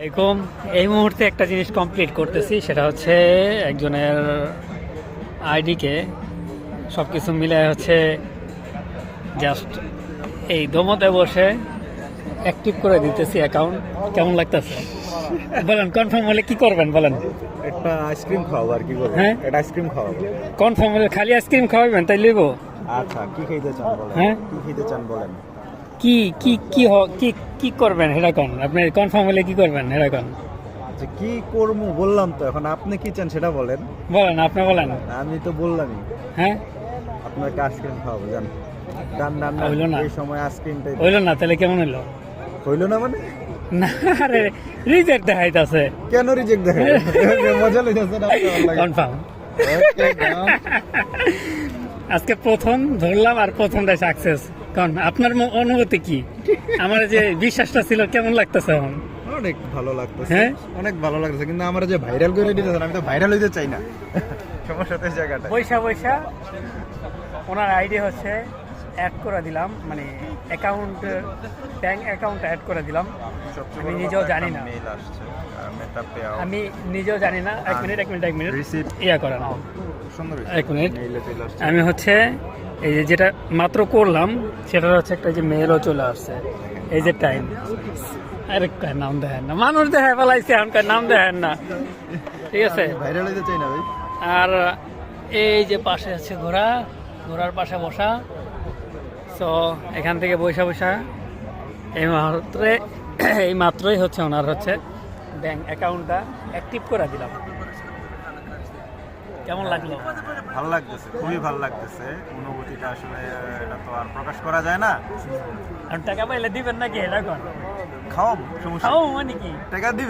এরকম এই মুহূর্তে একটা জিনিস কমপ্লিট করতেছি, সেটা হচ্ছে একজনের আইডিকে সব কিছু মিলে হচ্ছে জাস্ট এই দোমতে বসে অ্যাক্টিভ করে দিতেছি অ্যাকাউন্ট। কেমন লাগতেছে বলেন? কনফার্ম হলে কি করবেন বলেন? একটা আইসক্রিম খাওয়াবো আর কি করবো? হ্যাঁ, একটা আইসক্রিম খাওয়াবো। কনফার্ম হলে খালি আইসক্রিম খাওয়াবেন তাই লিবো? আচ্ছা, কি খেতে চান বলেন? হ্যাঁ, কি খেতে চান বলেন? কি কি কি কি কি করবেন সেটা কোন? আপনি কনফার্ম হলে কি করবেন সেটা কোন? আচ্ছা, কি করবো বললাম তো, এখন আপনি কি চান সেটা বলেন। বলেন, আপনি বলেন। আমি তো বললামই হ্যাঁ, আপনাকে আইসক্রিম খাওয়াবো, জান। ডান ডান ডান। হইলো না। এই সময় আইসক্রিমটাই হইলো না, তাহলে কেমন হইলো? হইলো না মানে? না রে, রিজেক্ট দেখাইতাছে। কেন রিজেক্ট দেখে? মজা লেগেছে না? কনফার্ম। ওকে, ডান। আজকে প্রথম ধরলাম আর প্রথমটা সাকসেস। কারণ আপনার অনুভূতি কি? আমার যে বিশ্বাসটা ছিল কেমন লাগতেছে এখন? অনেক ভালো লাগতেছে। হ্যাঁ? অনেক ভালো লাগতেছে, কিন্তু আমার যে ভাইরাল করে দিতেছেন, আমি তো ভাইরাল হইতে চাই না। সমস্যা তো এই জায়গাটা। বৈশা বৈশা ওনার আইডি হচ্ছে অ্যাড করে দিলাম, মানে অ্যাকাউন্ট, ব্যাংক অ্যাকাউন্ট অ্যাড করে দিলাম। আমি নিজেও জানি না, আমি নিজেও জানি না। এক মিনিট Receipt. ইয়া করে না, সুন্দর এক মিনিট। মেইলে চলে আসছে। আমি হচ্ছে এই যে যেটা মাত্র করলাম সেটার হচ্ছে একটা যে মেলও চলে আসছে, এই যে টাইম। আরে নাম দেখেন না, মানুষ দেখে ফেলাইছে, এখনকার নাম দেখেন না, ঠিক আছে? ভাইরাল হইতে চাই না ভাই। আর এই যে পাশে আছে ঘোড়ার পাশে বসা। সো এখান থেকে বসা এই মাত্রই হচ্ছে ওনার হচ্ছে ব্যাংক অ্যাকাউন্টটা অ্যাক্টিভ করে দিলাম। কেমন লাগলো? ভালো লাগতেছে, খুবই ভালো লাগতেছে। অনুভূতিটা আসলে এটা তো আর প্রকাশ করা যায় না। আর টাকা পাইলে দিবেন নাকি? এখন খাওয়াম, সমস্যা খাও মানে কি? টাকা দিবেন।